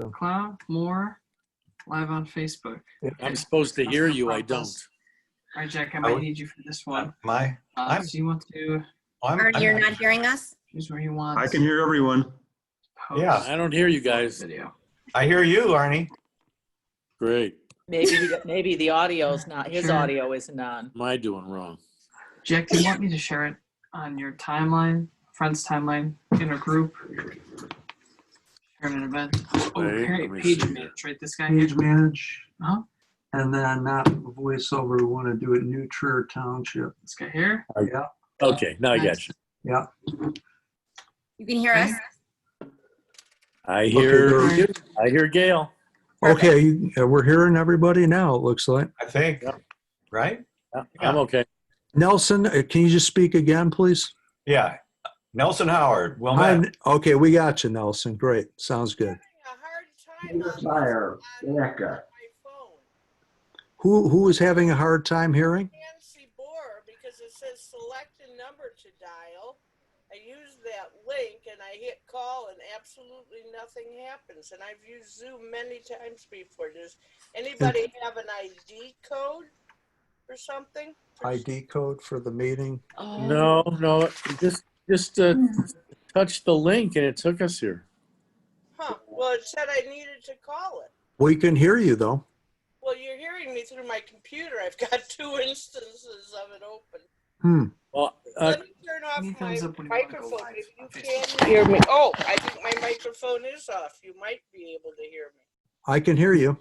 Cloud, more live on Facebook. I'm supposed to hear you. I don't. All right, Jack, I might need you for this one. I'm, So you want to You're not hearing us? choose where you want. I can hear everyone. Yeah. I don't hear you guys. Video. I hear you, Arnie. Great. Maybe the audio's not, his Sure. audio isn't on. What am I doing wrong? Jack, do you want me to share it on your timeline, friends timeline, in a group? Share an event. Oh, Wait, Harry, let me page see here. manage, right? This guy here. Page manage, Uh-huh. and then not voiceover, we want to do it New Trier Township. This guy here. Yeah, Okay, now I got you. yeah. You can hear us? I hear Okay. you. I hear Gail. Okay, we're hearing everybody now, it looks like. I think, Yep. right? I'm okay. Nelson, can you just speak again, please? Yeah. Nelson Howard, well Hi, met. okay, we got you, Nelson. Great, sounds good. Fire, Becca. Who is having a hard time hearing? Nancy Bohr, because it says select a number to dial. I use that link and I hit call and absolutely nothing happens. And I've used Zoom many times before. Does anybody have an ID code or something? ID code for the meeting? Oh. No, just touch the link and it took us here. Huh. Well, it said I needed to call it. We can hear you, though. Well, you're hearing me through my computer. I've got 2 instances of it open. Well, Let me turn off Any my thumbs up when you wanna go microphone live if you on can hear me. Oh, I think my microphone is off. You might be able to hear me. I can hear you.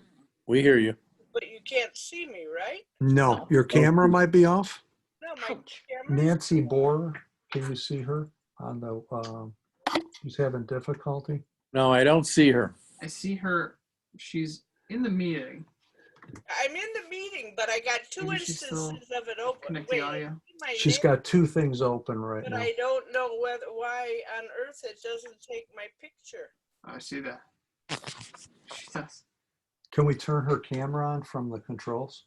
we hear you. But you can't see me, right? No, your camera might be off. No, my camera. Nancy Bohr, can you see her on the, she's having difficulty? No, I don't see her. I see her. She's in the meeting. I'm in the meeting, but I got 2 Maybe she's still instances of it open. connect the Wait, audio. I see my She's name, got 2 things open right but now. I don't know why on earth it doesn't take my picture. Oh, I see that. She does. Can we turn her camera on from the controls?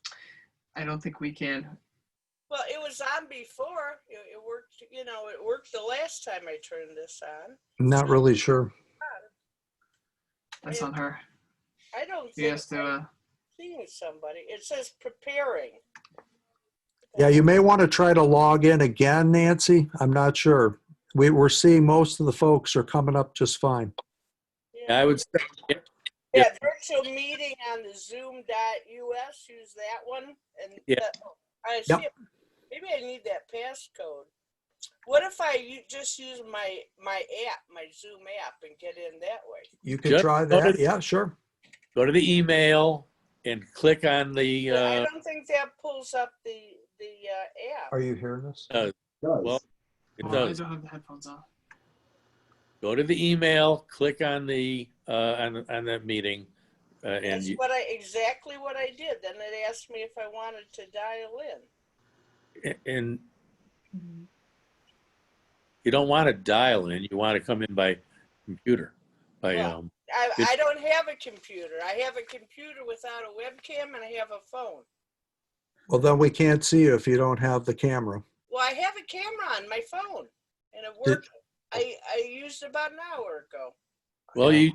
I don't think we can. Well, it was on before. It worked, it worked the last time I turned this on. Not really sure. That's on her. I don't She think has to. I'm seeing somebody. It says preparing. Yeah, you may want to try to log in again, Nancy. I'm not sure. We're seeing most of the folks are coming up just fine. I would say, Yeah, virtual meeting on the zoom.us, use that one. And Yeah. I see Yep. it. Maybe I need that passcode. What if I just use my app, my Zoom app, and get in that way? You can Just try go that. to- Yeah, sure. go to the email and click on the, I don't think that pulls up the app. Are you hearing us? well, it I does. don't have the headphones on. Go to the email, click on the, on that meeting, and That's you, exactly what I did. Then it asked me if I wanted to dial in. and you don't want to dial in, you want to come in by computer, by, Well, I don't have a computer. I have a computer without a webcam and I have a phone. Well, then we can't see you if you don't have the camera. Well, I have a camera on my phone and it worked. I used it about an hour ago. well, you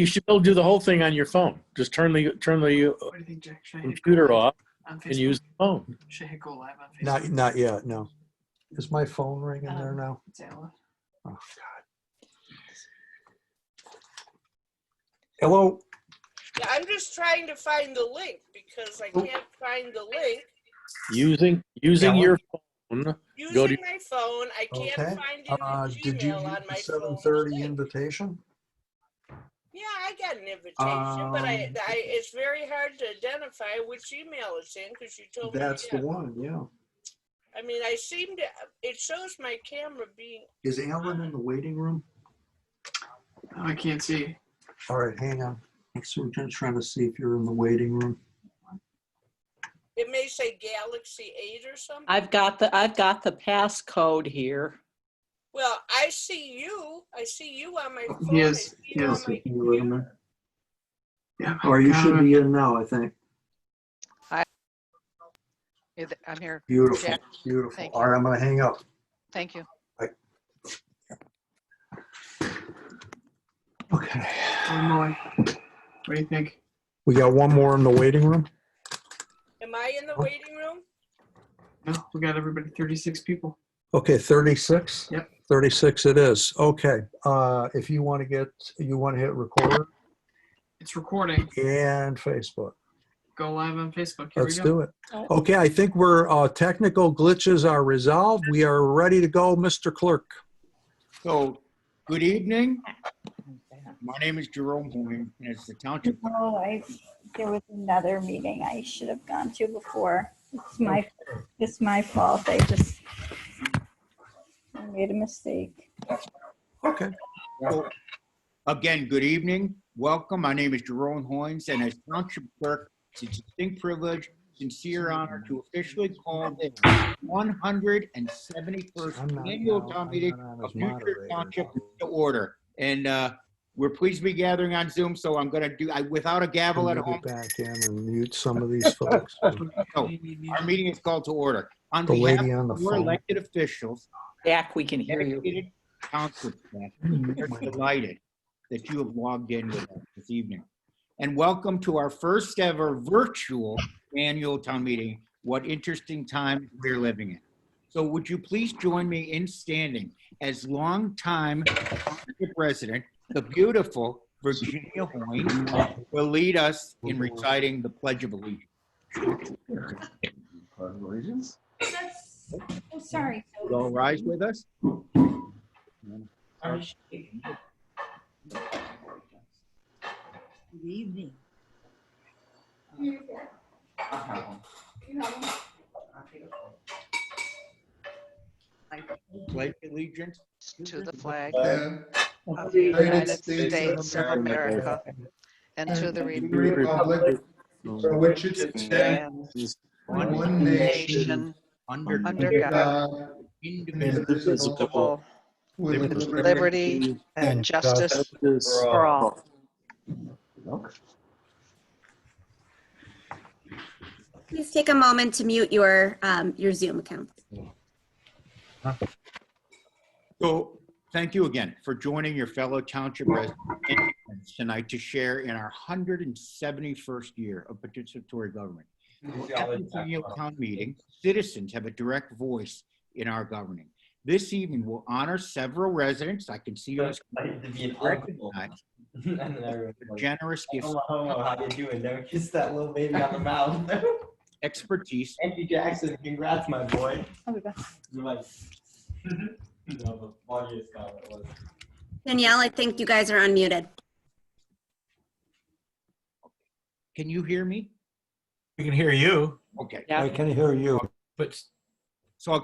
should be able to do the whole thing on your phone. Just turn the What do you think, Jack? Should I hit computer go live off on Facebook? and use the phone. Should I hit go live on Facebook? Not yet, no. Is my phone ringing there now? It's Alice. Oh, God. Hello? Yeah, I'm just trying to find the link because I can't find the link. Using Ellen? your phone, Go Using to- my phone, I can't Okay. find it in Did you Gmail get on the my phone. 7:30 invitation? Yeah, I got an invitation, but it's very hard to identify which email it's in because you told me. That's the one, yeah. I mean, it shows my camera being. Is Alan in the waiting room? Oh, I can't see. All right, hang on. We're just trying to see if you're in the waiting room. It may say Galaxy 8 or something. I've got the passcode here. Well, I see you. I see you on my phone. He I is. see you on my computer. Yeah. Or you should be in now, I think. I'm here. Beautiful, Jack. beautiful. Thank All right, I'm gonna hang up. Thank you. Okay. Oh, Molly. What do you think? We got one more in the waiting room. Am I in the waiting room? No, we got everybody, 36 people. Okay, 36? Yep. 36 it is. Okay. If you want to hit record It's recording. and Facebook. Go live on Facebook. Here Let's we go. do it. Okay, I think technical glitches are resolved. We are ready to go, Mr. Clerk. So, good evening. My name is Jerome Hoying, and it's the township. Oh, there was another meeting I should have gone to before. It's my fault. I made a mistake. Okay. So, again, good evening. Welcome. My name is Jerome Hoying, and as township clerk, it's a distinct privilege, sincere honor to officially call the 171st annual town meeting of New Trier Township to order. And we're pleased to be gathering on Zoom, so I'm going to do, without a gavel at home. Get back in and mute some of these folks. So, our meeting is called to order. On The behalf lady on the of your phone. elected officials, Jack, we can hear you. dedicated township staff, we're delighted that you have logged in with us this evening. And welcome to our first ever virtual annual town meeting. What interesting times we're living in. So would you please join me in standing as longtime township resident, the beautiful Virginia Hoying will lead us in reciting the Pledge of Allegiance. Oh, sorry. Would all rise with us? Good evening. Pledge allegiance. To the flag of of the United States of America and to the republic for which it it stands, stands, one nation, Under under God, God, indivisible, with with liberty and justice for all. Please take a moment to mute your Zoom account. So thank you again for joining your fellow township residents tonight to share in our 171st year of participatory government. At this annual town meeting, citizens have a direct voice in our governing. This evening, we'll honor several residents. I can see you as recognized generous gifts, How you doing? Never kiss that little baby on the mouth. expertise, Andy Jackson, congrats, my boy. I'll be back. You're like, no, the funniest comment was. Danielle, I think you guys are unmuted. can you hear me? We can hear you. Okay. I can hear you. But So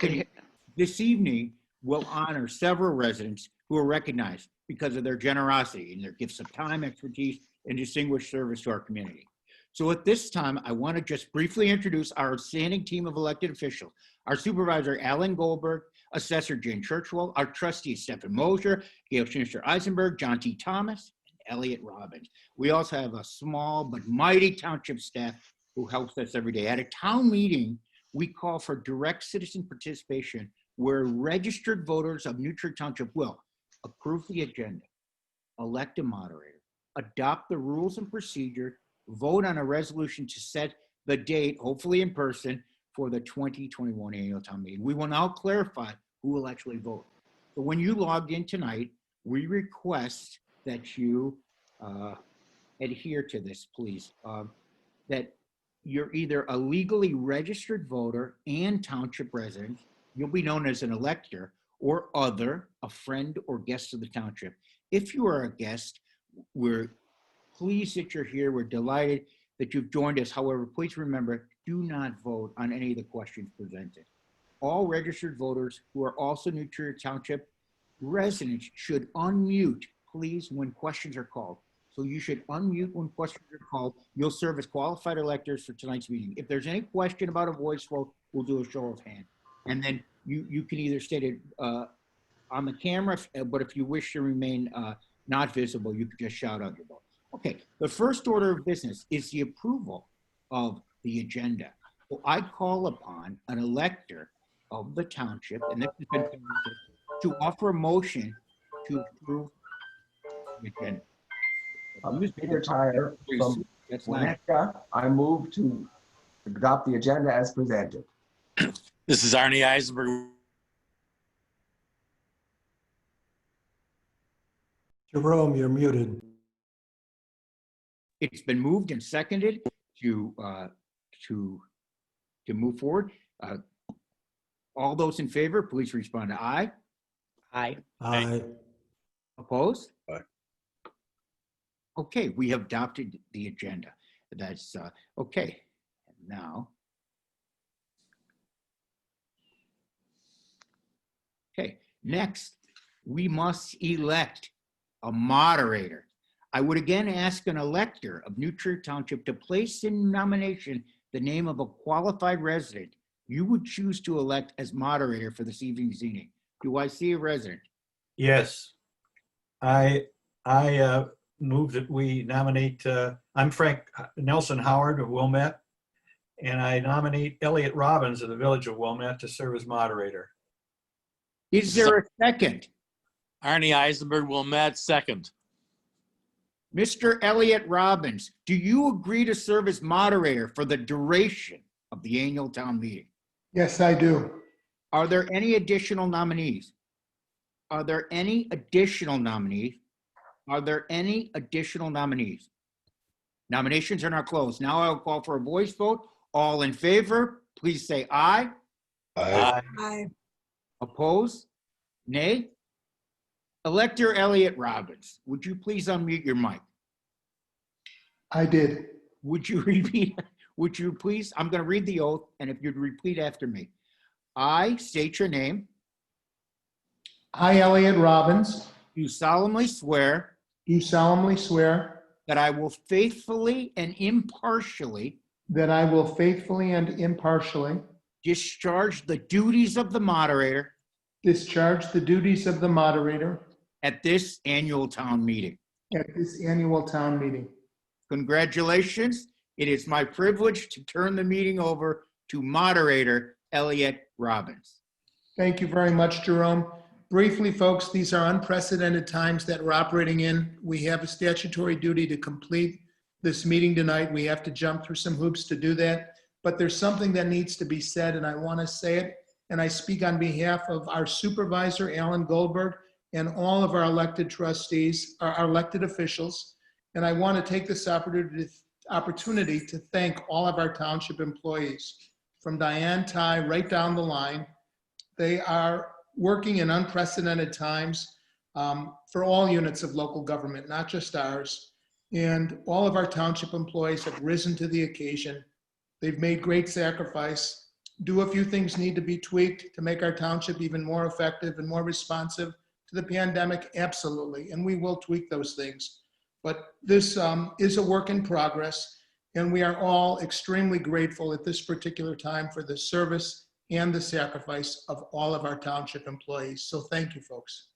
this evening, we'll honor several residents who are recognized because of their generosity and their gifts of time, expertise, and distinguished service to our community. So at this time, I want to just briefly introduce our outstanding team of elected officials. Our supervisor, Alan Goldberg, Assessor Jane Churchwell, our trustees, Stephen Mosier, Gail Sinister Eisenberg, John T. Thomas, and Elliot Robbins. We also have a small but mighty township staff who helps us every day. At a town meeting, we call for direct citizen participation where registered voters of New Trier Township will approve the agenda, elect a moderator, adopt the rules and procedure, vote on a resolution to set the date, hopefully in person, for the 2021 annual town meeting. We will now clarify who will actually vote. So when you logged in tonight, we request that you adhere to this, please. That you're either a legally registered voter and township resident, you'll be known as an elector, or other, a friend or guest of the township. If you are a guest, we're pleased that you're here. We're delighted that you've joined us. However, please remember, do not vote on any of the questions presented. All registered voters who are also New Trier Township residents should unmute, please, when questions are called. So you should unmute when questions are called. You'll serve as qualified electors for tonight's meeting. If there's any question about a voice vote, we'll do a show of hands. And then you can either state it on the camera, but if you wish to remain not visible, you can just shout out your vote. Okay, the first order of business is the approval of the agenda. So I call upon an elector of the township, and this has been to offer a motion to approve the agenda. Peter Tyre from That's not, Winnetka. I move to adopt the agenda as presented. This is Arnie Eisenberg. Jerome, you're muted. it's been moved and seconded to move forward. All those in favor, please respond to aye. Aye. Aye. Opposed? Aye. Okay, we have adopted the agenda. That's okay. Now. Okay, next, we must elect a moderator. I would again ask an elector of New Trier Township to place in nomination the name of a qualified resident you would choose to elect as moderator for this evening's meeting. Do I see a resident? Yes. I move that we nominate, I'm Frank Nelson Howard of Wilmette, and I nominate Elliot Robbins of the Village of Wilmette to serve as moderator. Is there a second? Arnie Eisenberg, Wilmette, second. Mr. Elliot Robbins, do you agree to serve as moderator for the duration of the annual town meeting? Yes, I do. Are there any additional nominees? Are there any additional nominees? Are there any additional nominees? Nominations are now closed. Now I'll call for a voice vote. All in favor, please say aye. Aye. Opposed? Nay? Elector Elliot Robbins, would you please unmute your mic? I did. Would you repeat? Would you please? I'm going to read the oath, and if you'd repeat after me. I state your name. I, Elliot Robbins, Do solemnly swear do solemnly swear that I will faithfully and impartially that I will faithfully and impartially discharge the duties of the moderator discharge the duties of the moderator at this annual town meeting. at this annual town meeting. Congratulations. It is my privilege to turn the meeting over to moderator Elliot Robbins. Thank you very much, Jerome. Briefly, folks, these are unprecedented times that we're operating in. We have a statutory duty to complete this meeting tonight. We have to jump through some hoops to do that, but there's something that needs to be said, and I want to say it. And I speak on behalf of our supervisor, Alan Goldberg, and all of our elected trustees, our elected officials. And I want to take this opportunity to thank all of our township employees, from Diane Ty right down the line. They are working in unprecedented times for all units of local government, not just ours. And all of our township employees have risen to the occasion. They've made great sacrifice. Do a few things need to be tweaked to make our township even more effective and more responsive to the pandemic? Absolutely, and we will tweak those things. But this is a work in progress, and we are all extremely grateful at this particular time for the service and the sacrifice of all of our township employees. So thank you, folks.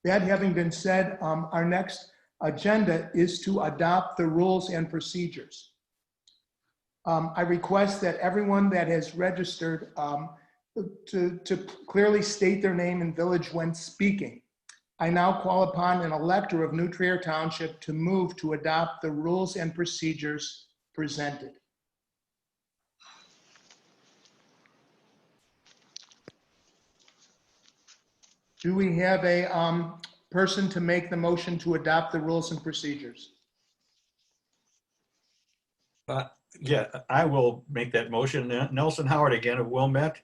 That having been said, our next agenda is to adopt the rules and procedures. I request that everyone that has registered to clearly state their name and village when speaking. I now call upon an elector of New Trier Township to move to adopt the rules and procedures presented. Do we have a person to make the motion to adopt the rules and procedures? Yeah, I will make that motion. Nelson Howard again of Wilmette.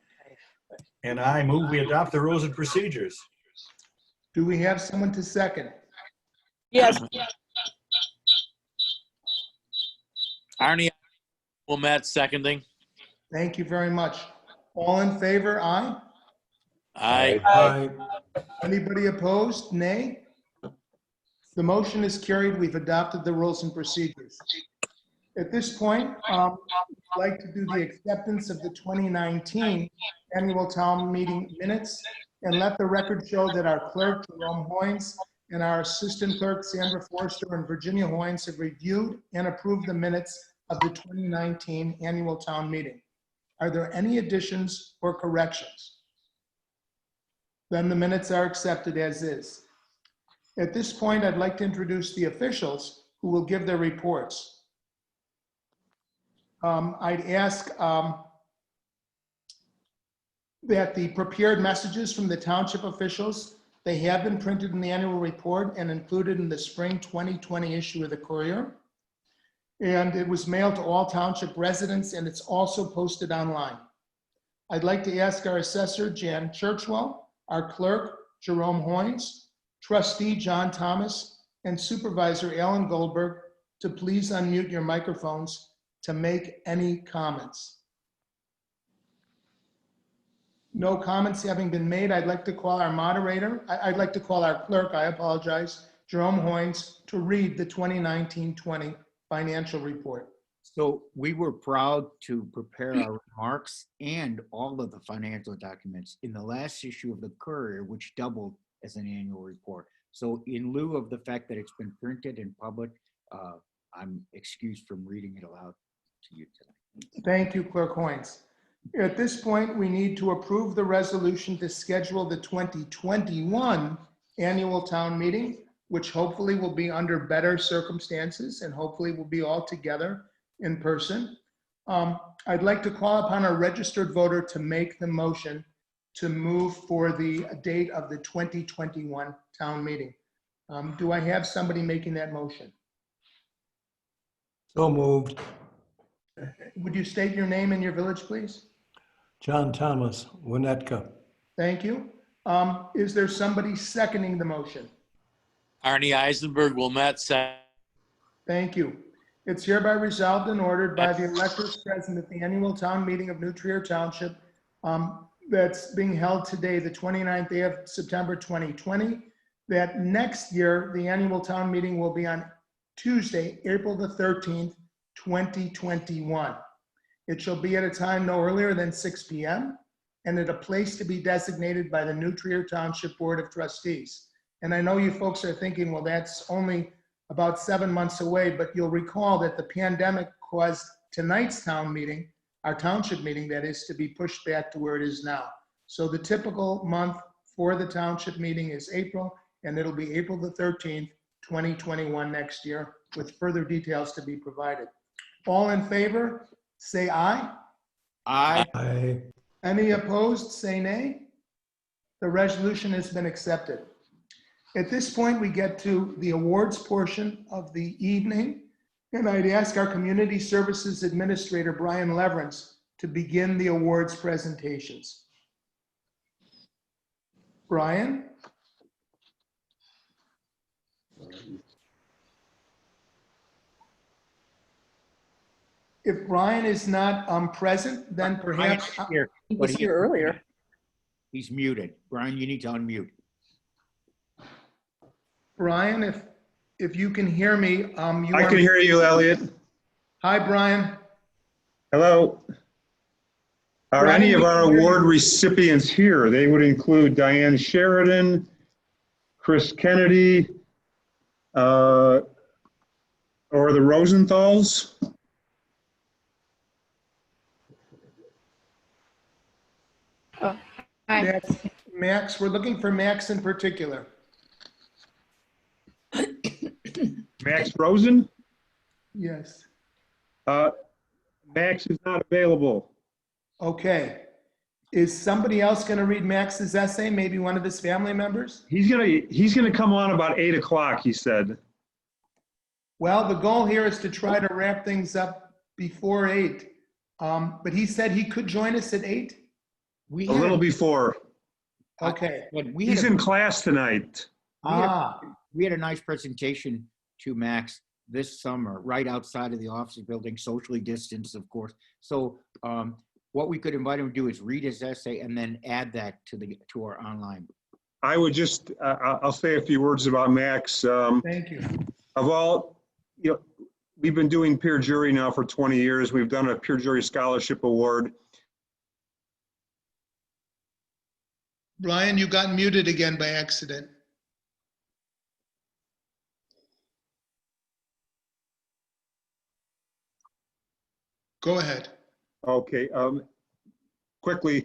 And I move we adopt the rules and procedures. Do we have someone to second? Yes. Arnie Wilmette, seconding. Thank you very much. All in favor, aye? Aye. Aye. Anybody opposed? Nay? The motion is carried. We've adopted the rules and procedures. At this point, I'd like to do the acceptance of the 2019 annual town meeting minutes, and let the record show that our clerk, Jerome Hoynes, and our assistant clerk, Sandra Forster and Virginia Hoynes, have reviewed and approved the minutes of the 2019 annual town meeting. Are there any additions or corrections? Then the minutes are accepted as is. At this point, I'd like to introduce the officials who will give their reports. I'd ask that the prepared messages from the township officials, they have been printed in the annual report and included in the spring 2020 issue of the Courier. And it was mailed to all township residents, and it's also posted online. I'd like to ask our assessor, Jan Churchwell, our clerk, Jerome Hoynes, trustee John Thomas, and supervisor Alan Goldberg to please unmute your microphones to make any comments. No comments having been made, I'd like to call our moderator. I'd like to call our clerk, I apologize, Jerome Hoynes, to read the 2019-20 financial report. So we were proud to prepare our remarks and all of the financial documents in the last issue of the Courier, which doubled as an annual report. So in lieu of the fact that it's been printed and published, I'm excused from reading it aloud to you tonight. Thank you, Clerk Hoynes. At this point, we need to approve the resolution to schedule the 2021 annual town meeting, which hopefully will be under better circumstances and hopefully will be all together in person. I'd like to call upon our registered voter to make the motion to move for the date of the 2021 town meeting. Do I have somebody making that motion? So moved. Would you state your name and your village, please? John Thomas, Winnetka. Thank you. Is there somebody seconding the motion? Arnie Eisenberg, Wilmette, second. Thank you. It's hereby resolved and ordered by the electors present at the annual town meeting of New Trier Township that's being held today, the 29th day of September 2020, that next year, the annual town meeting will be on Tuesday, April the 13th, 2021. It shall be at a time no earlier than 6 p.m. and at a place to be designated by the New Trier Township Board of Trustees. And I know you folks are thinking, well, that's only about 7 months away, but you'll recall that the pandemic caused tonight's town meeting, our township meeting that is, to be pushed back to where it is now. So the typical month for the township meeting is April, and it'll be April the 13th, 2021 next year, with further details to be provided. All in favor, say aye. Aye. Aye. Any opposed, say nay. The resolution has been accepted. At this point, we get to the awards portion of the evening, and I'd ask our Community Services Administrator, Brian Leverance, to begin the awards presentations. Brian? If Brian is not present, then perhaps. Here, He but was here earlier. He's muted. Brian, you need to unmute. Brian, if you can hear me, I can hear you, Elliot. Hi, Brian. Hello. Are Brian, any of we our can hear award you. recipients here? They would include Diane Sheridan, Chris Kennedy, or the Rosenthals. Oh, hi. Max, we're looking for Max in particular. Max Rosen? Yes. Max is not available. Okay. Is somebody else going to read Max's essay? Maybe one of his family members? He's gonna come on about 8 o'clock, he said. Well, the goal here is to try to wrap things up before 8. But he said he could join us at 8? A little before. Okay. He's in class tonight. We had a nice presentation to Max this summer, right outside of the office building, socially distanced, of course. So what we could invite him to do is read his essay and then add that to our online. I would just, I'll say a few words about Max. Thank you. Of all, we've been doing peer jury now for 20 years. We've done a peer jury scholarship award. Brian, you got muted again by accident. Go ahead. Okay, quickly,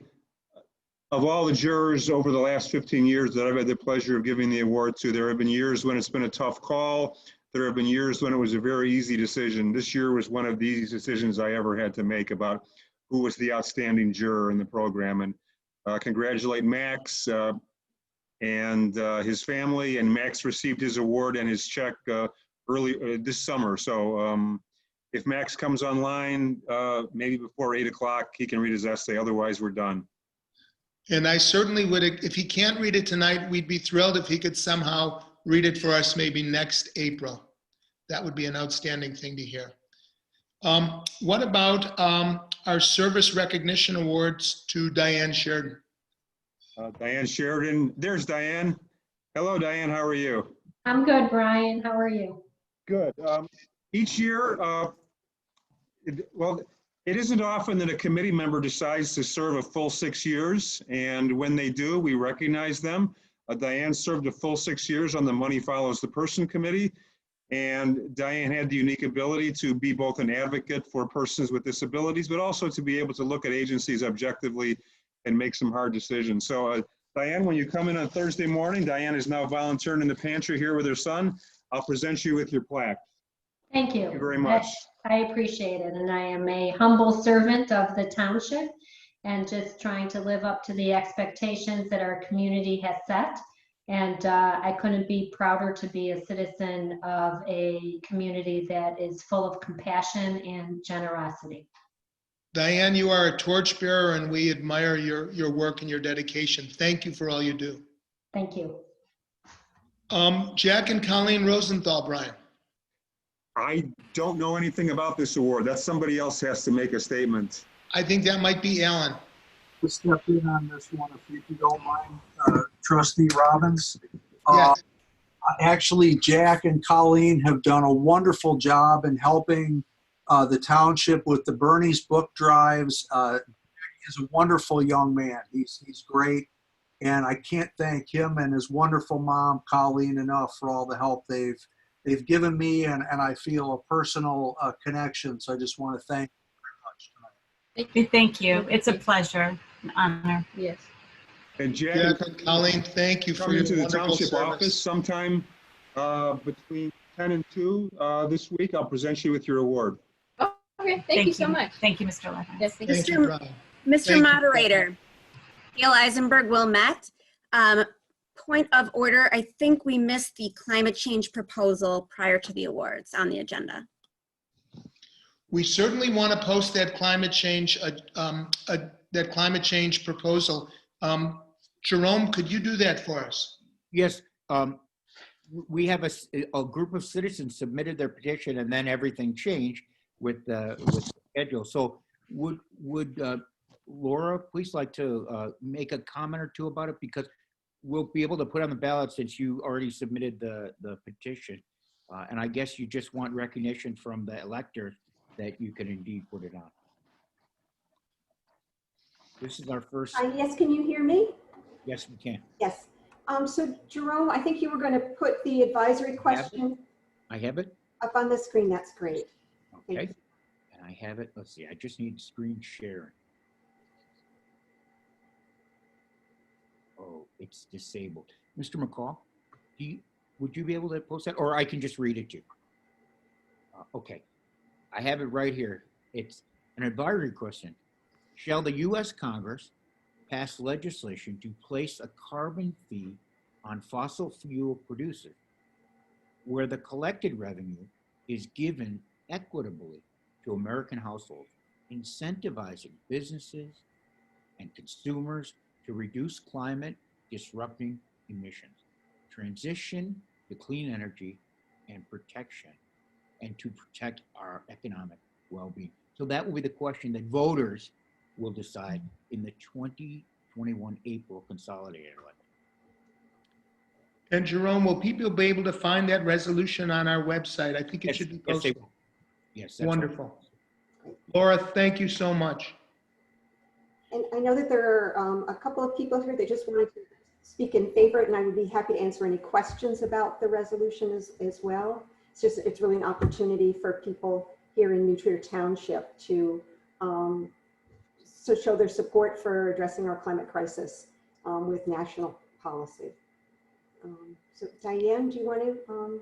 of all the jurors over the last 15 years that I've had the pleasure of giving the award to, there have been years when it's been a tough call. There have been years when it was a very easy decision. This year was one of the easiest decisions I ever had to make about who was the outstanding juror in the program. And congratulate Max and his family. And Max received his award and his check early this summer. So if Max comes online, maybe before 8 o'clock, he can read his essay. Otherwise, we're done. And I certainly would, if he can't read it tonight, we'd be thrilled if he could somehow read it for us maybe next April. That would be an outstanding thing to hear. What about our service recognition awards to Diane Sheridan? Diane Sheridan, there's Diane. Hello, Diane, how are you? I'm good, Brian. How are you? Good. Each year, it isn't often that a committee member decides to serve a full 6 years, and when they do, we recognize them. Diane served a full 6 years on the Money Follows the Person Committee, and Diane had the unique ability to be both an advocate for persons with disabilities, but also to be able to look at agencies objectively and make some hard decisions. So Diane, when you come in on Thursday morning, Diane is now volunteering in the pantry here with her son. I'll present you with your plaque. Thank you. Thank you very much. I appreciate it. And I am a humble servant of the township and just trying to live up to the expectations that our community has set. And I couldn't be prouder to be a citizen of a community that is full of compassion and generosity. Diane, you are a torchbearer and we admire your work and your dedication. Thank you for all you do. Thank you. Jack and Colleen Rosenthal, Brian. I don't know anything about this award. That's somebody else has to make a statement. I think that might be Alan. To step in on this one, if you don't mind, Trustee Robbins. Yes. Actually, Jack and Colleen have done a wonderful job in helping the township with the Bernie's book drives. He's a wonderful young man. He's great. And I can't thank him and his wonderful mom, Colleen, enough for all the help they've given me, and I feel a personal connection. So I just want to thank you very much. Thank you. It's a pleasure, an honor. Yes. And Jack and Colleen, thank you for your to the wonderful township service. office sometime between 10 and 2 this week. I'll present you with your award. Okay, thank you so much. Thank you, Mr. Levin. Yes, thank Thank you. you, Brian. Mr. Thank you. Moderator, Gail Eisenberg, Wilmette. Point of order, I think we missed the climate change proposal prior to the awards on the agenda. We certainly want to post that climate change, proposal. Jerome, could you do that for us? Yes, we have a group of citizens submitted their petition and then everything changed with the schedule. So would Laura please like to make a comment or two about it, because we'll be able to put on the ballot since you already submitted the petition. And I guess you just want recognition from the electors that you can indeed put it on. This is our first. Yes, can you hear me? Yes, we can. Yes. So Jerome, I think you were going to put the advisory question I have it. up on the screen. That's great. Okay. And I have it. Let's see. I just need screen sharing. Oh, it's disabled. Mr. McCall, would you be able to post that, or I can just read it to you? Okay. I have it right here. It's an advisory question. Shall the U.S. Congress pass legislation to place a carbon fee on fossil fuel producers where the collected revenue is given equitably to American households, incentivizing businesses and consumers to reduce climate disrupting emissions, transition to clean energy and protection, and to protect our economic well-being? So that will be the question that voters will decide in the 2021 April consolidated election. And Jerome, will people be able to find that resolution on our website? I think it should be posted. Yes, they will. Yes, that's wonderful. Laura, thank you so much. And I know that there are a couple of people here that just wanted to speak in favor, and I would be happy to answer any questions about the resolution as well. It's really an opportunity for people here in New Trier Township to so show their support for addressing our climate crisis with national policy. So Diane, do you want to?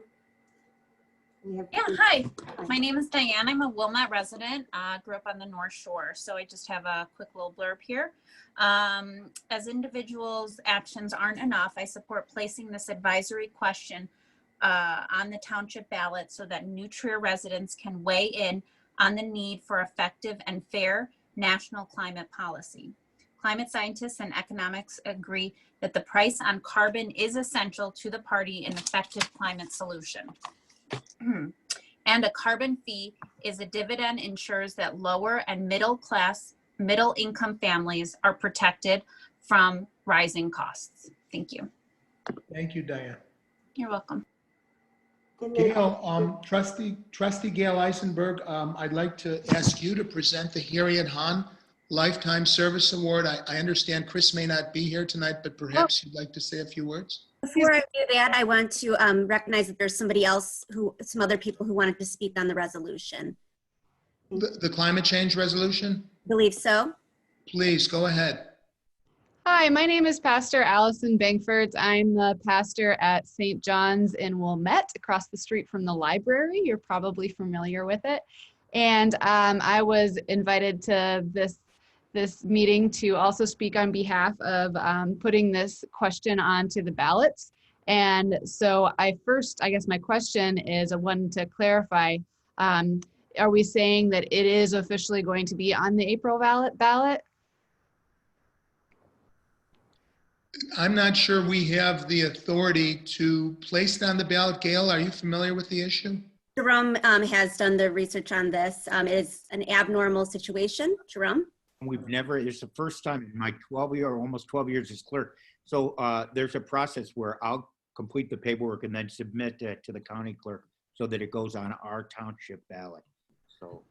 Yeah, hi. My name is Diane. I'm a Wilmette resident. Grew up on the North Shore, so I just have a quick little blurb here. As individuals, actions aren't enough. I support placing this advisory question on the township ballot so that New Trier residents can weigh in on the need for effective and fair national climate policy. Climate scientists and economics agree that the price on carbon is essential to the party in effective climate solution. And a carbon fee is a dividend ensures that lower and middle income families are protected from rising costs. Thank you. Thank you, Diane. You're welcome. Gail, Trustee Gail Eisenberg, I'd like to ask you to present the Harriet Hahn Lifetime Service Award. I understand Chris may not be here tonight, but perhaps you'd like to say a few words. Before I do that, I want to recognize that there's somebody else some other people who wanted to speak on the resolution. The climate change resolution? I believe so. Please, go ahead. Hi, my name is Pastor Allison Bankford. I'm the pastor at St. John's in Wilmette, across the street from the library. You're probably familiar with it. And I was invited to this meeting to also speak on behalf of putting this question onto the ballots. And so I guess my question is, I wanted to clarify, are we saying that it is officially going to be on the April ballot? I'm not sure we have the authority to place it on the ballot. Gail, are you familiar with the issue? Jerome has done the research on this. It is an abnormal situation. Jerome? It's the first time in my almost 12 years as clerk. So there's a process where I'll complete the paperwork and then submit that to the county clerk so that it goes on our township ballot. So,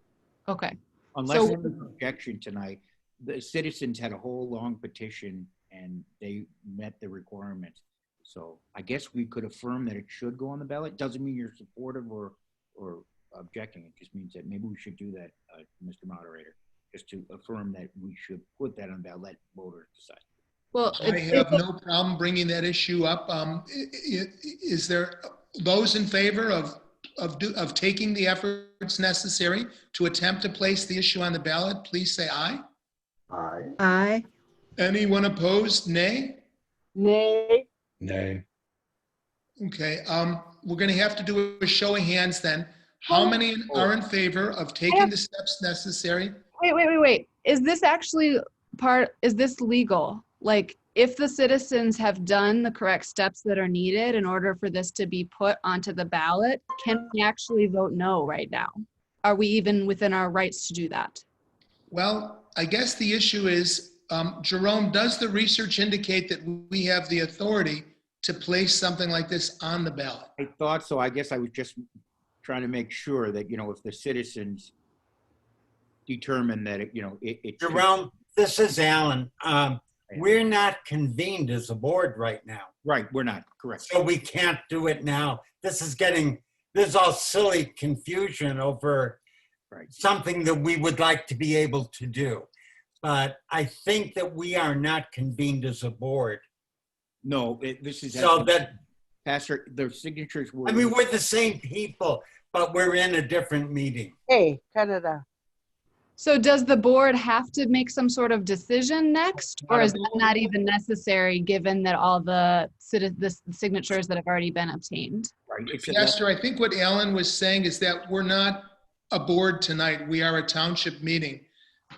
okay. Unless there's an objection tonight, the citizens had a whole long petition and they met the requirements. So I guess we could affirm that it should go on the ballot. Doesn't mean you're supportive or objecting. It just means that maybe we should do that, Mr. Moderator, just to affirm that we should put that on the ballot, let voters decide. Well, I have no problem bringing that issue up. Is there those in favor of taking the efforts necessary to attempt to place the issue on the ballot? Please say aye. Aye. Aye. Anyone opposed? Nay? Nay. Nay. Okay, we're going to have to do a show of hands then. How many are in favor of taking the steps necessary? Wait. Is this actually is this legal? Like, if the citizens have done the correct steps that are needed in order for this to be put onto the ballot, can we actually vote no right now? Are we even within our rights to do that? Well, I guess the issue is, Jerome, does the research indicate that we have the authority to place something like this on the ballot? I thought so. I guess I was just trying to make sure that, if the citizens determine that, it Jerome, this is Alan. We're not convened as a board right now. Right, we're not, correct. So we can't do it now. There's all silly confusion over something that we would like to be able to do. But I think that we are not convened as a board. No, this is so that Pastor, the signatures were. I mean, we're the same people, but we're in a different meeting. Hey, Canada. So does the board have to make some sort of decision next, or is that not even necessary given that all the signatures that have already been obtained? Right. Pastor, I think what Alan was saying is that we're not a board tonight. We are a township meeting.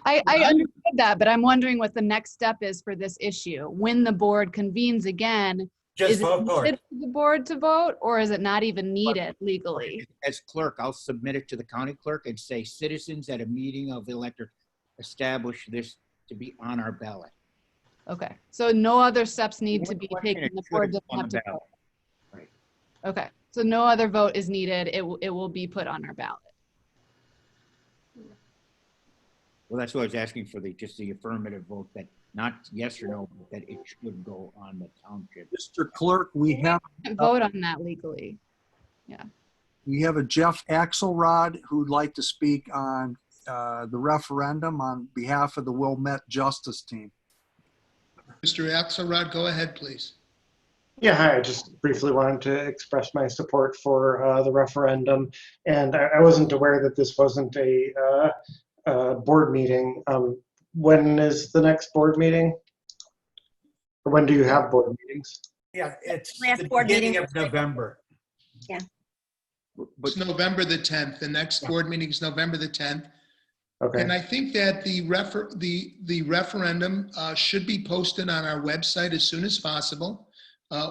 I understood that, but I'm wondering what the next step is for this issue. When the board convenes again, is it needed for the board to vote, or is it not even needed legally? As clerk, I'll submit it to the county clerk and say citizens at a meeting of the electorate establish this to be on our ballot. Okay, so no other steps need to be taken. The board doesn't have to vote. Right. Okay, so no other vote is needed. It will be put on our ballot. Well, that's what I was asking for, just the affirmative vote, that not yes or no, but that it should go on the township. Mr. Clerk, we have vote on that legally. Yeah. We have a Jeff Axelrod who'd like to speak on the referendum on behalf of the Wilmette Justice Team. Mr. Axelrod, go ahead, please. Yeah, hi. I just briefly wanted to express my support for the referendum, and I wasn't aware that this wasn't a board meeting. When is the next board meeting? Or when do you have board meetings? Yeah, it's Last the board beginning meeting. of November. Yeah. It's November the 10th. The next board meeting is November the 10th. Okay. And I think that the referendum should be posted on our website as soon as possible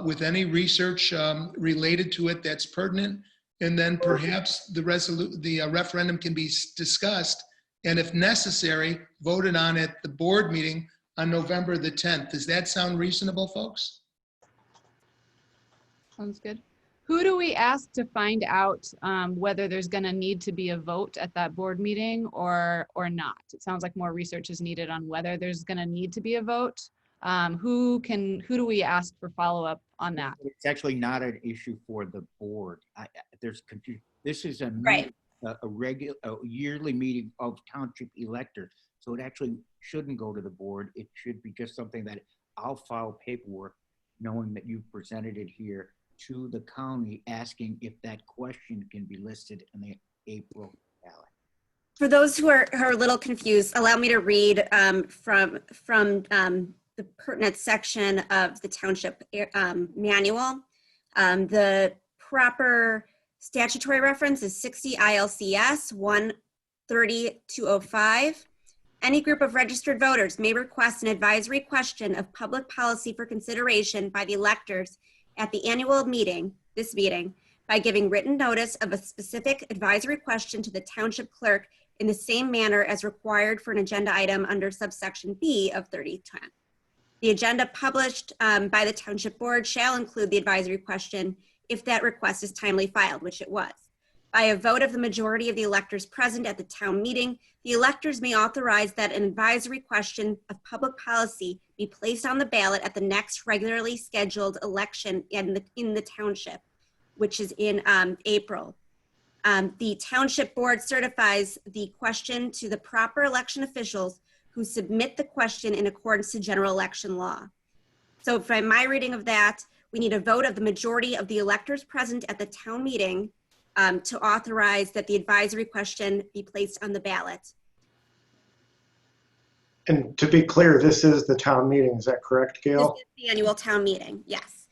with any research related to it that's pertinent. And then perhaps the referendum can be discussed and if necessary, voted on at the board meeting on November the 10th. Does that sound reasonable, folks? Sounds good. Who do we ask to find out whether there's going to need to be a vote at that board meeting or not? It sounds like more research is needed on whether there's going to need to be a vote. Who do we ask for follow-up on that? It's actually not an issue for the board. There's confusion. This is a Right. a yearly meeting of township electors. So it actually shouldn't go to the board. It should be just something that I'll file paperwork knowing that you've presented it here to the county, asking if that question can be listed in the April ballot. For those who are a little confused, allow me to read from the pertinent section of the township manual. The proper statutory reference is 60 ILCS 130-205. Any group of registered voters may request an advisory question of public policy for consideration by the electors at the annual meeting, this meeting, by giving written notice of a specific advisory question to the township clerk in the same manner as required for an agenda item under subsection B of 3010. The agenda published by the township board shall include the advisory question if that request is timely filed, which it was. By a vote of the majority of the electors present at the town meeting, the electors may authorize that an advisory question of public policy be placed on the ballot at the next regularly scheduled election in the township, which is in April. The township board certifies the question to the proper election officials who submit the question in accordance to general election law. So from my reading of that, we need a vote of the majority of the electors present at the town meeting to authorize that the advisory question be placed on the ballot. And to be clear, this is the town meeting. Is that correct, Gail? This is the annual town meeting, yes.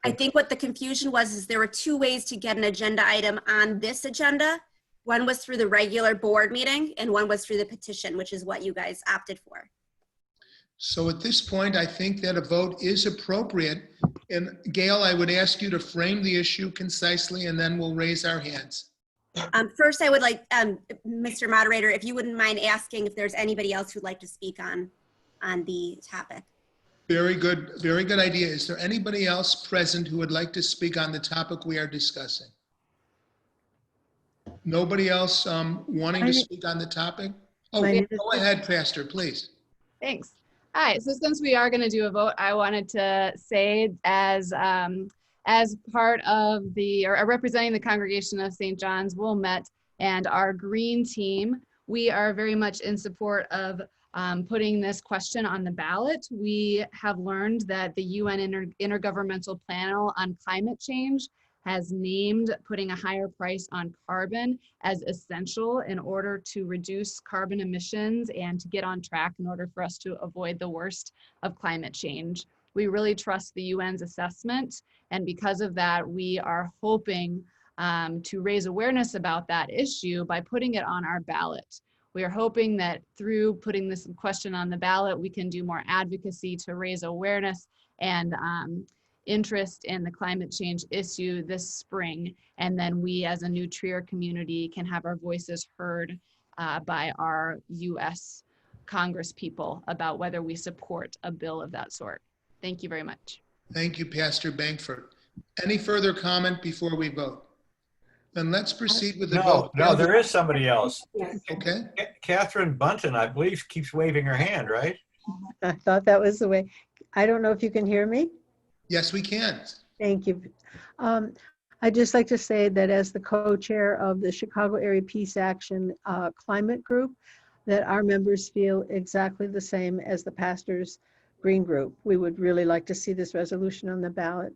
I think what the confusion was is there were two ways to get an agenda item on this agenda. One was through the regular board meeting and one was through the petition, which is what you guys opted for. So at this point, I think that a vote is appropriate. And Gail, I would ask you to frame the issue concisely and then we'll raise our hands. First, I would like, Mr. Moderator, if you wouldn't mind asking if there's anybody else who'd like to speak on the topic. Very good idea. Is there anybody else present who would like to speak on the topic we are discussing? Nobody else wanting to speak on the topic? Oh, go ahead, Pastor, please. Thanks. All right, so since we are going to do a vote, I wanted to say as part of or representing the congregation of St. John's Wilmette and our green team, we are very much in support of putting this question on the ballot. We have learned that the UN Intergovernmental Panel on Climate Change has named putting a higher price on carbon as essential in order to reduce carbon emissions and to get on track in order for us to avoid the worst of climate change. We really trust the UN's assessment, and because of that, we are hoping to raise awareness about that issue by putting it on our ballot. We are hoping that through putting this question on the ballot, we can do more advocacy to raise awareness and interest in the climate change issue this spring. And then we as a New Trier community can have our voices heard by our US Congress people about whether we support a bill of that sort. Thank you very much. Thank you, Pastor Bankford. Any further comment before we vote? Then let's proceed with the vote. No, there is somebody else. Okay. Catherine Bunton, I believe, keeps waving her hand, right? I thought that was the way. I don't know if you can hear me. Yes, we can. Thank you. I'd just like to say that as the co-chair of the Chicago Area Peace Action Climate Group, that our members feel exactly the same as the pastor's Green Group. We would really like to see this resolution on the ballot.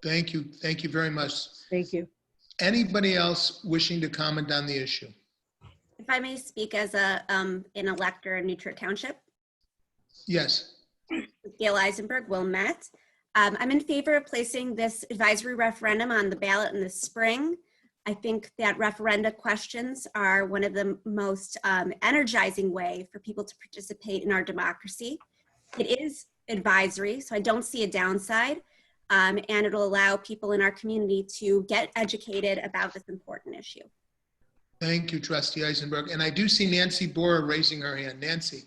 Thank you. Thank you very much. Thank you. Anybody else wishing to comment on the issue? If I may speak as an elector in New Trier Township. Yes. Gail Eisenberg, Wilmette. I'm in favor of placing this advisory referendum on the ballot in the spring. I think that referenda questions are one of the most energizing way for people to participate in our democracy. It is advisory, so I don't see a downside, and it'll allow people in our community to get educated about this important issue. Thank you, Trustee Eisenberg. And I do see Nancy Bora raising her hand. Nancy.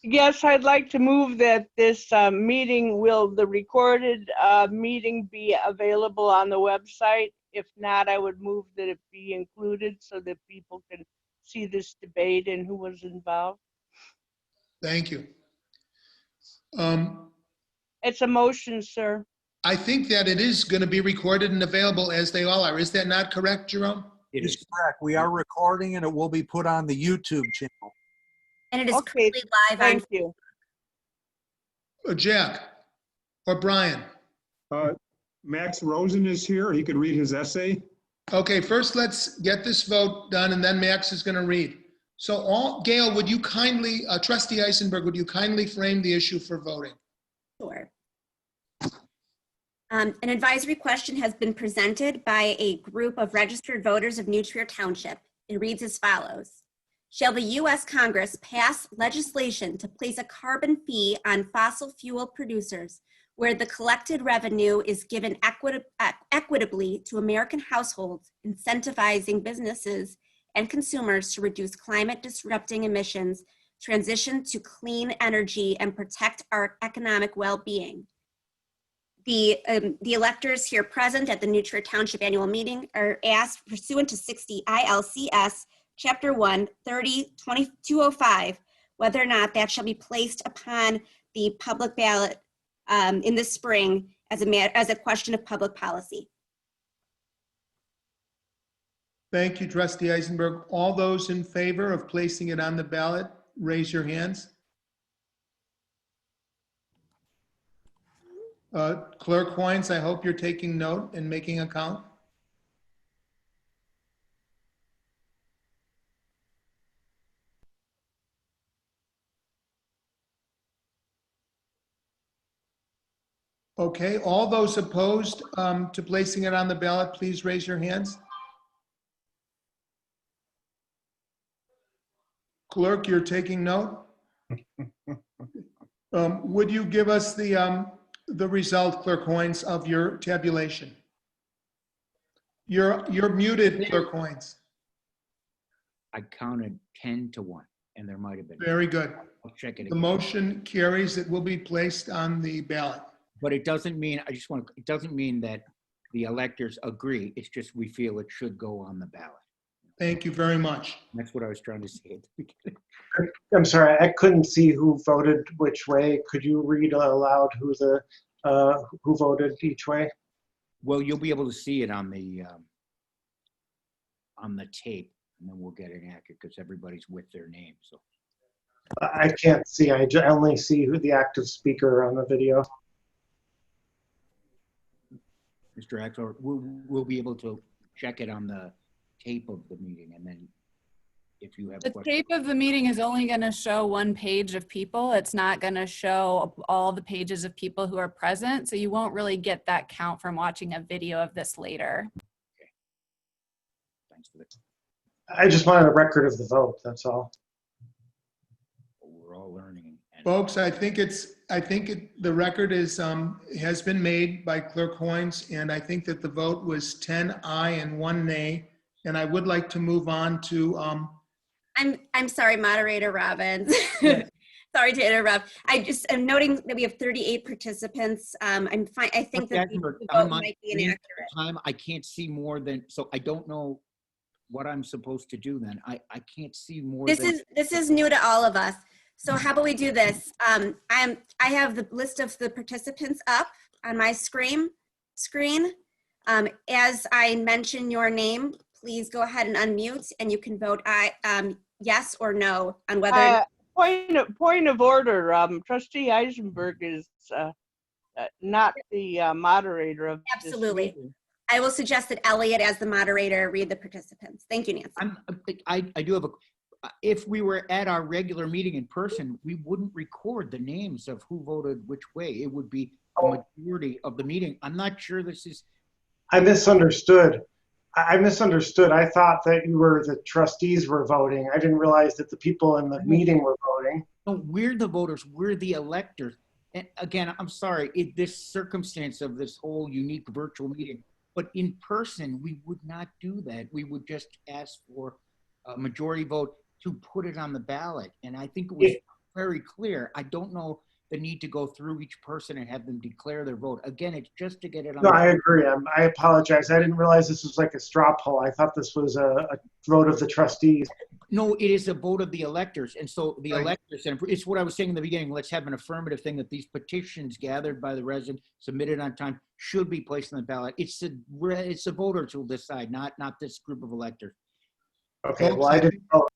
Yes, I'd like to move that this meeting the recorded meeting be available on the website. If not, I would move that it be included so that people can see this debate and who was involved. Thank you. It's a motion, sir. I think that it is going to be recorded and available as they all are. Is that not correct, Jerome? It is correct. We are recording and it will be put on the YouTube channel. And it is currently live on. Thank you. Jack or Brian? Max Rosen is here. He could read his essay. Okay, first let's get this vote done and then Max is going to read. So Gail, would you kindly, Trustee Eisenberg, would you kindly frame the issue for voting? Sure. An advisory question has been presented by a group of registered voters of New Trier Township. It reads as follows. Shall the U.S. Congress pass legislation to place a carbon fee on fossil fuel producers where the collected revenue is given equitably to American households, incentivizing businesses and consumers to reduce climate disrupting emissions, transition to clean energy, and protect our economic well-being? The electors here present at the New Trier Township annual meeting are asked pursuant to 60 ILCS Chapter 1, 30-2205, whether or not that shall be placed upon the public ballot in the spring as a question of public policy. Thank you, Trustee Eisenberg. All those in favor of placing it on the ballot, raise your hands. Clerk Hoynes, I hope you're taking note and making a count. Okay, all those opposed to placing it on the ballot, please raise your hands. Clerk, you're taking note. Would you give us the result, Clerk Hoynes, of your tabulation? You're muted, Clerk Hoynes. I counted 10-1, and there might have been. Very good. I'll check it The again. motion carries. It will be placed on the ballot. But it doesn't mean, it doesn't mean that the electors agree. It's just we feel it should go on the ballot. Thank you very much. That's what I was trying to say at the beginning. I'm sorry, I couldn't see who voted which way. Could you read aloud who voted each way? Well, you'll be able to see it on the tape, and then we'll get it accurate because everybody's with their name. So I can't see. I only see who the active speaker on the video. Mr. Axel, we'll be able to check it on the tape of the meeting, and then if you have The questions. tape of the meeting is only going to show one page of people. It's not going to show all the pages of people who are present. So you won't really get that count from watching a video of this later. Okay. Thanks for that. I just wanted a record of the vote, that's all. We're all learning. Folks, I think the record is has been made by Clerk Hoynes, and I think that the vote was 10 aye and 1 nay. And I would like to move on to. I'm sorry, Moderator Robbins. Sorry to interrupt. I'm noting that we have 38 participants. I'm fine. I think that the vote might be inaccurate. Time I can't see more than, so I don't know what I'm supposed to do then. I can't see more. This is new to all of us. So how about we do this? I have the list of the participants up on my screen. As I mention your name, please go ahead and unmute and you can vote yes or no on whether. Point of order, Trustee Eisenberg is not the moderator of this Absolutely. meeting. I will suggest that Elliot, as the moderator, read the participants. Thank you, Nancy. I do have if we were at our regular meeting in person, we wouldn't record the names of who voted which way. It would be the majority of the meeting. I'm not sure this is. I misunderstood. I misunderstood. I thought that you were the trustees were voting. I didn't realize that the people in the meeting were voting. No, we're the voters. We're the electors. And again, I'm sorry, this circumstance of this whole unique virtual meeting, but in person, we would not do that. We would just ask for a majority vote to put it on the ballot. And I think it was very clear. I don't know the need to go through each person and have them declare their vote. Again, it's just to get it on No, the I ballot. agree. I apologize. I didn't realize this was like a straw poll. I thought this was a vote of the trustees. No, it is a vote of the electors. And so the electors, and it's what I was saying in the beginning, let's have an affirmative thing that these petitions gathered by the resident, submitted on time, should be placed on the ballot. It's the voters who will decide, not this group of electors. Okay, Folks, well, I didn't vote.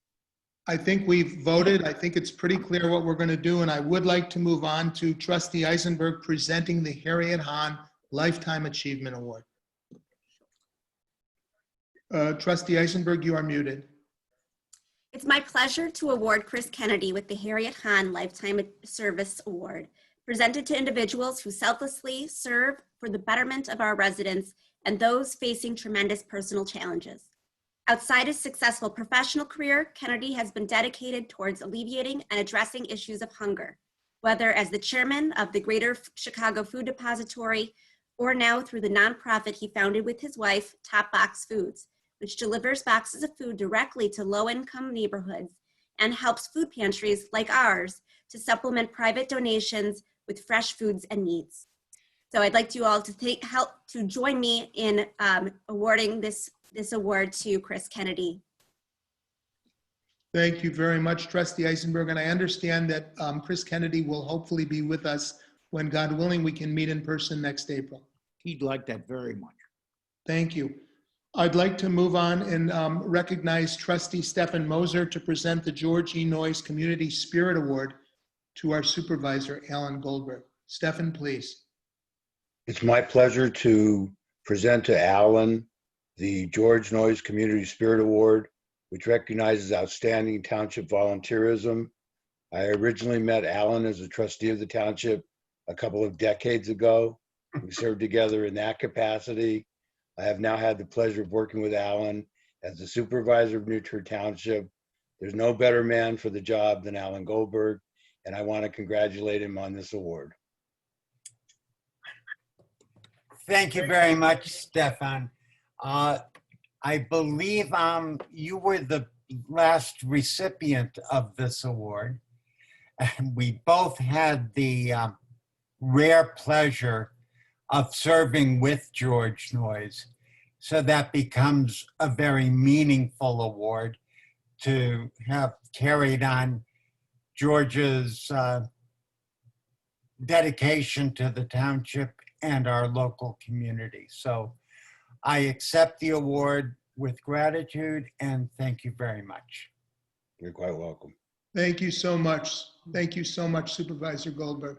I think we've voted. I think it's pretty clear what we're going to do, and I would like to move on to Trustee Eisenberg presenting the Harriet Hahn Lifetime Achievement Award. Trustee Eisenberg, you are muted. It's my pleasure to award Chris Kennedy with the Harriet Hahn Lifetime Service Award, presented to individuals who selflessly serve for the betterment of our residents and those facing tremendous personal challenges. Outside his successful professional career, Kennedy has been dedicated towards alleviating and addressing issues of hunger, whether as the chairman of the Greater Chicago Food Depository or now through the nonprofit he founded with his wife, Top Box Foods, which delivers boxes of food directly to low-income neighborhoods and helps food pantries like ours to supplement private donations with fresh foods and meats. So I'd like you all to help to join me in awarding this award to Chris Kennedy. Thank you very much, Trustee Eisenberg. And I understand that Chris Kennedy will hopefully be with us when, God willing, we can meet in person next April. He'd like that very much. Thank you. I'd like to move on and recognize Trustee Stephen Moser to present the George E. Noyes Community Spirit Award to our supervisor, Alan Goldberg. Stephen, please. It's my pleasure to present to Alan the George Noyes Community Spirit Award, which recognizes outstanding township volunteerism. I originally met Alan as a trustee of the township a couple of decades ago. We served together in that capacity. I have now had the pleasure of working with Alan as the supervisor of Newton Township. There's no better man for the job than Alan Goldberg, and I want to congratulate him on this award. Thank you very much, Stefan. I believe you were the last recipient of this award. And we both had the rare pleasure of serving with George Noyes. So that becomes a very meaningful award to have carried on George's dedication to the township and our local community. So I accept the award with gratitude and thank you very much. You're quite welcome. Thank you so much. Thank you so much, Supervisor Goldberg.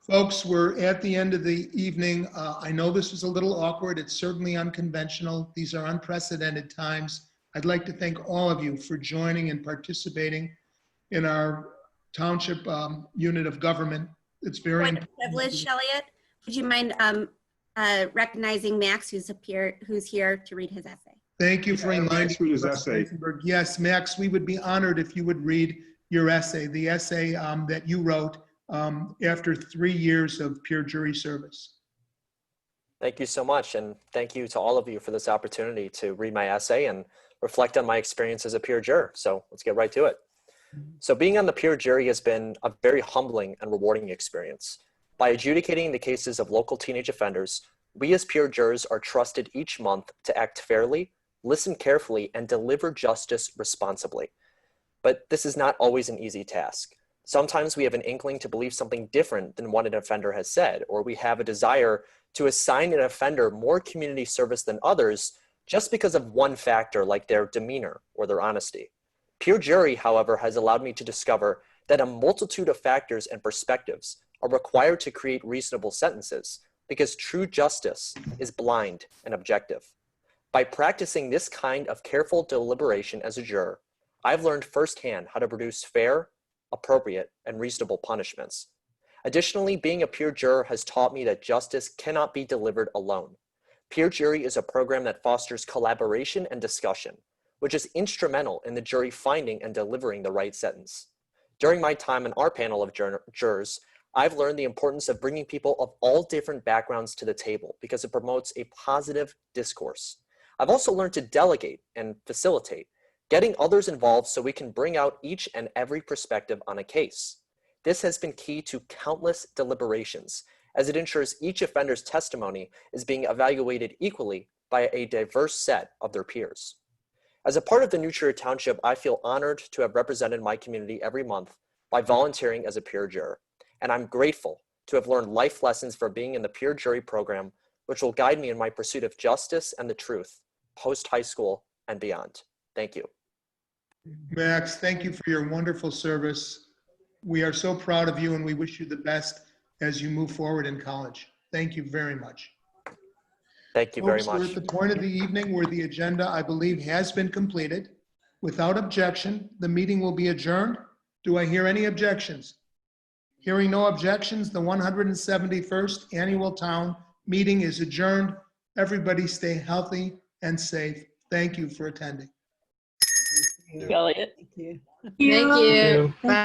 Folks, we're at the end of the evening. I know this is a little awkward. It's certainly unconventional. These are unprecedented times. I'd like to thank all of you for joining and participating in our township unit of government. It's very important. Privilege, Elliot. Would you mind recognizing Max, who's here to read his essay? Thank you for reminding me. His essay. Yes, Max, we would be honored if you would read your essay, the essay that you wrote after 3 years of peer jury service. Thank you so much. And thank you to all of you for this opportunity to read my essay and reflect on my experience as a peer juror. So let's get right to it. So being on the peer jury has been a very humbling and rewarding experience. By adjudicating the cases of local teenage offenders, we as peer jurors are trusted each month to act fairly, listen carefully, and deliver justice responsibly. But this is not always an easy task. Sometimes we have an inkling to believe something different than what an offender has said, or we have a desire to assign an offender more community service than others just because of one factor like their demeanor or their honesty. Peer jury, however, has allowed me to discover that a multitude of factors and perspectives are required to create reasonable sentences because true justice is blind and objective. By practicing this kind of careful deliberation as a juror, I've learned firsthand how to produce fair, appropriate, and reasonable punishments. Additionally, being a peer juror has taught me that justice cannot be delivered alone. Peer jury is a program that fosters collaboration and discussion, which is instrumental in the jury finding and delivering the right sentence. During my time in our panel of jurors, I've learned the importance of bringing people of all different backgrounds to the table because it promotes a positive discourse. I've also learned to delegate and facilitate, getting others involved so we can bring out each and every perspective on a case. This has been key to countless deliberations, as it ensures each offender's testimony is being evaluated equally by a diverse set of their peers. As a part of the New Trier Township, I feel honored to have represented my community every month by volunteering as a peer juror, and I'm grateful to have learned life lessons from being in the peer jury program, which will guide me in my pursuit of justice and the truth, post-high school and beyond. Thank you. Max, thank you for your wonderful service. We are so proud of you and we wish you the best as you move forward in college. Thank you very much. Thank you very Folks, we're much. at the point of the evening where the agenda, I believe, has been completed. Without objection, the meeting will be adjourned. Do I hear any objections? Hearing no objections, the 171st Annual Town Meeting is adjourned. Everybody stay healthy and safe. Thank you for attending. Elliot. Thank you. Thank you. Bye.